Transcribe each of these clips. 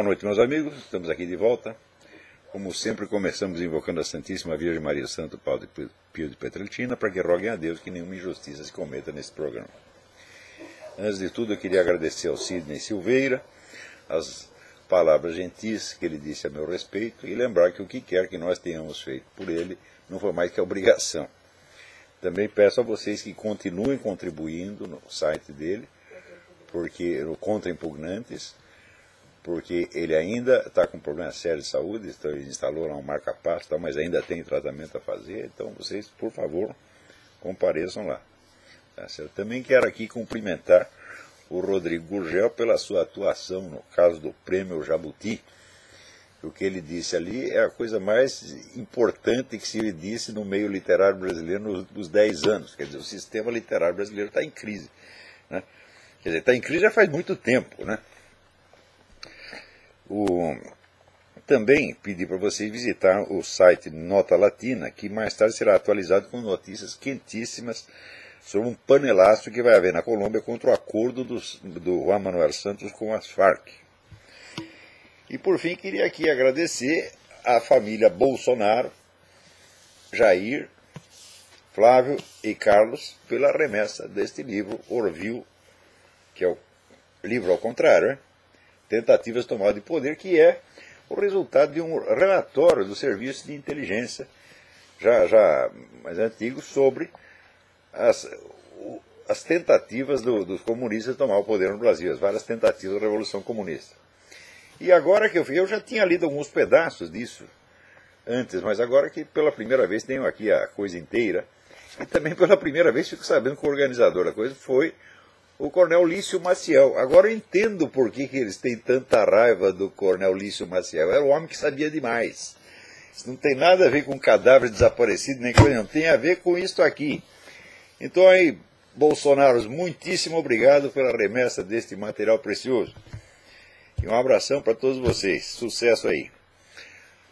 Boa noite, meus amigos. Estamos aqui de volta. Como sempre, começamos invocando a Santíssima Virgem Maria Santo Padre Pio de Pietrelcina para que roguem a Deus que nenhuma injustiça se cometa nesse programa. Antes de tudo, eu queria agradecer ao Sidney Silveira as palavras gentis que ele disse a meu respeito e lembrar que o que quer que nós tenhamos feito por ele não foi mais que a obrigação. Também peço a vocês que continuem contribuindo no site dele, porque no Contra Impugnantes, porque ele ainda está com problemas sérios de saúde, então ele instalou lá um marca-passo, mas ainda tem tratamento a fazer, então vocês, por favor, compareçam lá. Tá certo? Também quero aqui cumprimentar o Rodrigo Gurgel pela sua atuação no caso do Prêmio Jabuti. O que ele disse ali é a coisa mais importante que se disse no meio literário brasileiro nos 10 anos. Quer dizer, o sistema literário brasileiro está em crise, né? Quer dizer, está em crise já faz muito tempo, né? Também pedi para vocês visitar o site Nota Latina, que mais tarde será atualizado com notícias quentíssimas sobre um panelaço que vai haver na Colômbia contra o acordo do Juan Manuel Santos com as Farc. E por fim, queria aqui agradecer à família Bolsonaro, Jair, Flávio e Carlos pela remessa deste livro, Orville, que é o livro ao contrário, né? Tentativas de tomada de poder, que é o resultado de um relatório do Serviço de Inteligência, já mais antigo, sobre as tentativas dos comunistas de tomar o poder no Brasil, as várias tentativas da Revolução Comunista. E agora que eu já tinha lido alguns pedaços disso antes, mas agora que pela primeira vez tenho aqui a coisa inteira, e também pela primeira vez fico sabendo que o organizador da coisa foi o Coronel Lício Maciel. Agora eu entendo por que eles têm tanta raiva do Coronel Lício Maciel. Era um homem que sabia demais. Isso não tem nada a ver com cadáver desaparecido, nem coisa não. Tem a ver com isso aqui. Então aí, Bolsonaro, muitíssimo obrigado pela remessa deste material precioso. E um abração para todos vocês. Sucesso aí.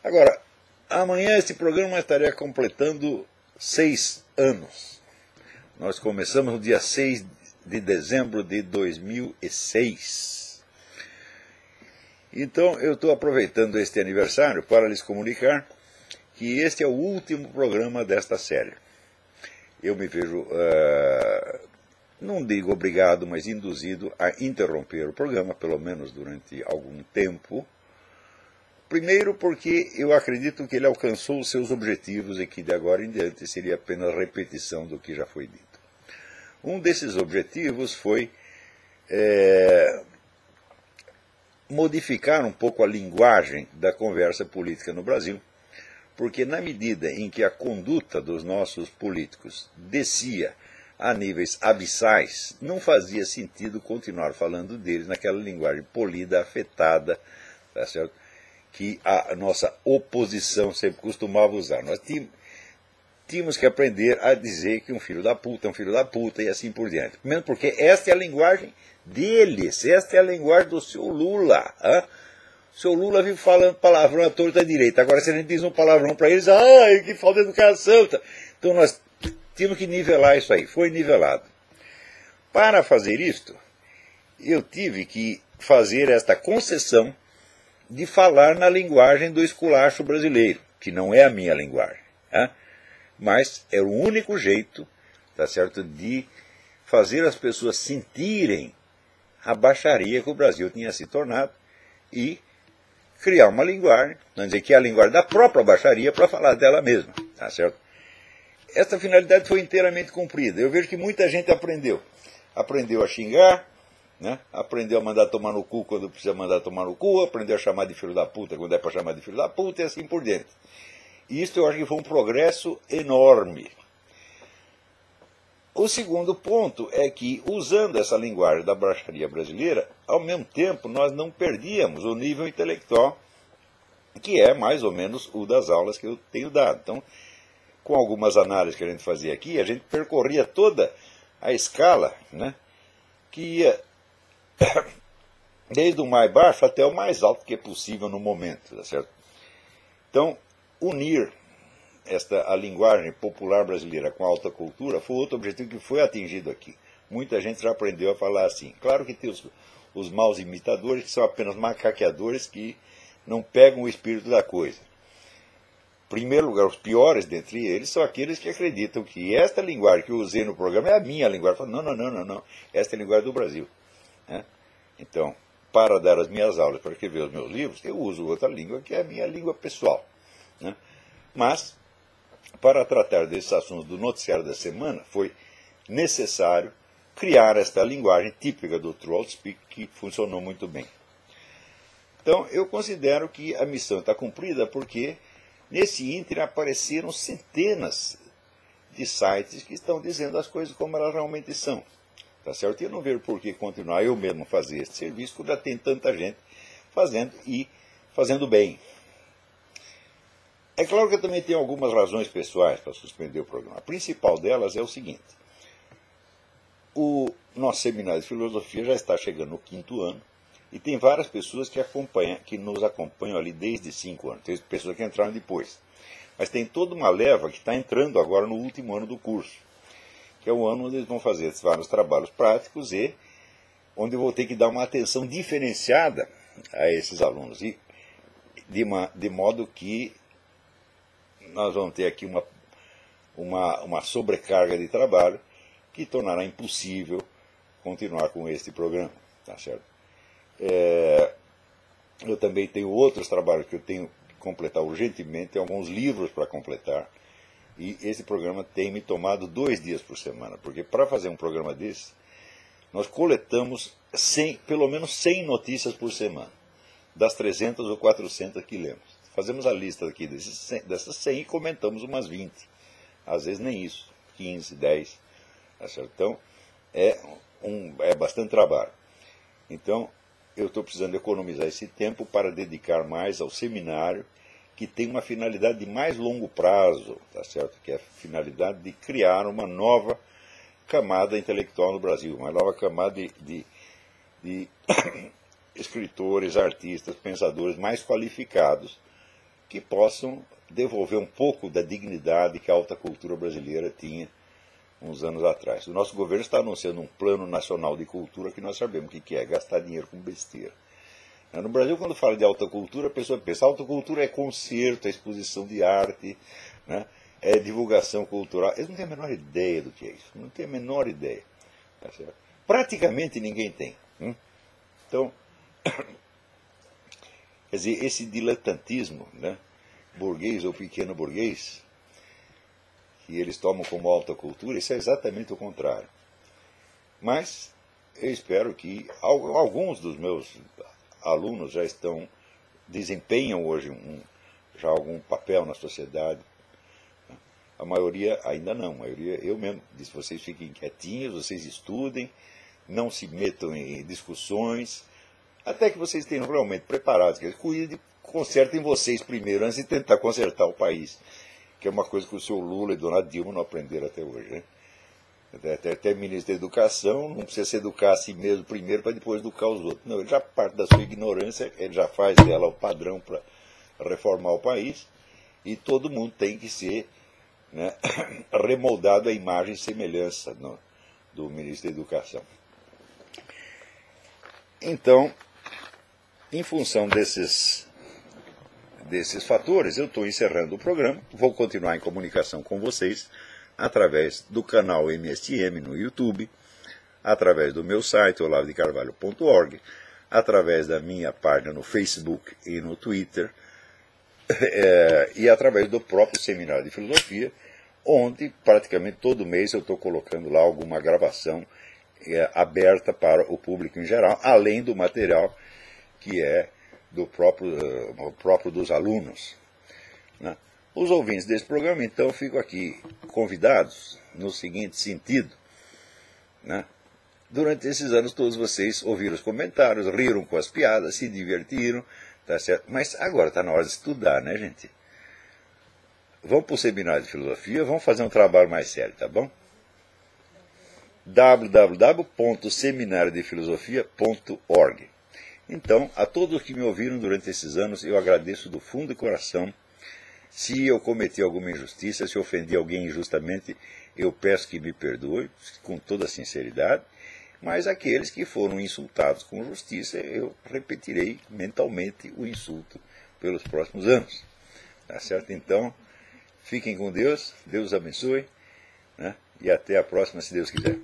Agora, amanhã este programa estaria completando 6 anos. Nós começamos no dia 6 de dezembro de 2006. Então, eu estou aproveitando este aniversário para lhes comunicar que este é o último programa desta série. Eu me vejo, não digo obrigado, mas induzido a interromper o programa, pelo menos durante algum tempo. Primeiro porque eu acredito que ele alcançou os seus objetivos e que de agora em diante seria apenas repetição do que já foi dito. Um desses objetivos foi modificar um pouco a linguagem da conversa política no Brasil, porque na medida em que a conduta dos nossos políticos descia a níveis abissais, não fazia sentido continuar falando deles naquela linguagem polida, afetada, tá certo? Que a nossa oposição sempre costumava usar. Nós tínhamos que aprender a dizer que um filho da puta é um filho da puta e assim por diante. Mesmo porque esta é a linguagem deles, esta é a linguagem do seu Lula. Hein? O seu Lula vive falando palavrão à torta à direita. Agora, se a gente diz um palavrão para eles, ai, que falta de educação. Então nós tínhamos que nivelar isso aí. Foi nivelado. Para fazer isto, eu tive que fazer esta concessão de falar na linguagem do esculacho brasileiro, que não é a minha linguagem. Hein? Mas era o único jeito, tá certo, de fazer as pessoas sentirem a baixaria que o Brasil tinha se tornado e criar uma linguagem, vamos dizer que é a linguagem da própria baixaria, para falar dela mesma, tá certo? Essa finalidade foi inteiramente cumprida. Eu vejo que muita gente aprendeu. Aprendeu a xingar, né? Aprendeu a mandar tomar no cu quando precisa mandar tomar no cu, aprendeu a chamar de filho da puta quando é para chamar de filho da puta e assim por diante. E isso eu acho que foi um progresso enorme. O segundo ponto é que, usando essa linguagem da baixaria brasileira, ao mesmo tempo nós não perdíamos o nível intelectual, que é mais ou menos o das aulas que eu tenho dado. Então, com algumas análises que a gente fazia aqui, a gente percorria toda a escala, né, que ia desde o mais baixo até o mais alto que é possível no momento. Tá certo? Então, unir a linguagem popular brasileira com a alta cultura foi outro objetivo que foi atingido aqui. Muita gente já aprendeu a falar assim. Claro que tem os maus imitadores, que são apenas macaqueadores que não pegam o espírito da coisa. Em primeiro lugar, os piores dentre eles são aqueles que acreditam que esta linguagem que eu usei no programa é a minha linguagem. Falam, não, esta é a linguagem do Brasil. Né? Então, para dar as minhas aulas, para escrever os meus livros, eu uso outra língua que é a minha língua pessoal. Né? Mas, para tratar desses assuntos do noticiário da semana, foi necessário criar esta linguagem típica do Trollspeak, que funcionou muito bem. Então, eu considero que a missão está cumprida porque, nesse ínterim, apareceram centenas de sites que estão dizendo as coisas como elas realmente são. Tá certo? E eu não vejo por que continuar eu mesmo fazer esse serviço, quando já tem tanta gente fazendo e fazendo bem. É claro que eu também tenho algumas razões pessoais para suspender o programa. A principal delas é o seguinte. O nosso seminário de filosofia já está chegando no 5º ano e tem várias pessoas que nos acompanham ali desde 5 anos. Tem pessoas que entraram depois. Mas tem toda uma leva que está entrando agora no último ano do curso, que é o ano onde eles vão fazer vários trabalhos práticos e onde eu vou ter que dar uma atenção diferenciada a esses alunos. E de modo que nós vamos ter aqui uma sobrecarga de trabalho que tornará impossível continuar com este programa. Tá certo? Eu também tenho outros trabalhos que eu tenho que completar urgentemente, tenho alguns livros para completar, e esse programa tem me tomado 2 dias por semana, porque para fazer um programa desse, nós coletamos pelo menos 100 notícias por semana, das 300 ou 400 que lemos. Fazemos a lista aqui dessas 100 e comentamos umas 20. Às vezes nem isso, 15, 10. Tá certo? Então, é bastante trabalho. Então, eu estou precisando economizar esse tempo para dedicar mais ao seminário, que tem uma finalidade de mais longo prazo, tá certo? Que é a finalidade de criar uma nova camada intelectual no Brasil, uma nova camada de escritores, artistas, pensadores mais qualificados, que possam devolver um pouco da dignidade que a alta cultura brasileira tinha uns anos atrás. O nosso governo está anunciando um plano nacional de cultura que nós sabemos o que é, gastar dinheiro com besteira. No Brasil, quando fala de alta cultura, a pessoa pensa, alta cultura é concerto, é exposição de arte, né? É divulgação cultural. Eles não têm a menor ideia do que é isso, não têm a menor ideia. Tá certo? Praticamente ninguém tem. Então, quer dizer, esse diletantismo, né, burguês ou pequeno burguês, que eles tomam como alta cultura, isso é exatamente o contrário. Mas eu espero que alguns dos meus alunos já desempenham hoje já algum papel na sociedade. A maioria ainda não, a maioria eu mesmo disse, vocês fiquem quietinhos, vocês estudem, não se metam em discussões, até que vocês estejam realmente preparados, que eles consertem vocês primeiro, antes de tentar consertar o país, que é uma coisa que o senhor Lula e Dona Dilma não aprenderam até hoje. Né? Até ministro da Educação não precisa se educar a si mesmo primeiro para depois educar os outros. Não, ele já parte da sua ignorância, ele já faz dela o padrão para reformar o país, e todo mundo tem que ser, né, remoldado à imagem e semelhança do ministro da Educação. Então, em função desses fatores, eu estou encerrando o programa, vou continuar em comunicação com vocês através do canal MSM no YouTube, através do meu site, olavodecarvalho.org, através da minha página no Facebook e no Twitter, e através do próprio Seminário de Filosofia, onde praticamente todo mês eu estou colocando lá alguma gravação aberta para o público em geral, além do material que é do próprio dos alunos. Né? Os ouvintes desse programa, então, ficam aqui convidados no seguinte sentido. Né? Durante esses anos todos vocês ouviram os comentários, riram com as piadas, se divertiram, tá certo? Mas agora está na hora de estudar, né, gente? Vamos para o seminário de filosofia, vamos fazer um trabalho mais sério, tá bom? www.seminariodefilosofia.org. Então, a todos que me ouviram durante esses anos, eu agradeço do fundo do coração. Se eu cometi alguma injustiça, se ofendi alguém injustamente, eu peço que me perdoe, com toda a sinceridade. Mas aqueles que foram insultados com justiça, eu repetirei mentalmente o insulto pelos próximos anos. Tá certo? Então, fiquem com Deus, Deus os abençoe, né? E até a próxima, se Deus quiser.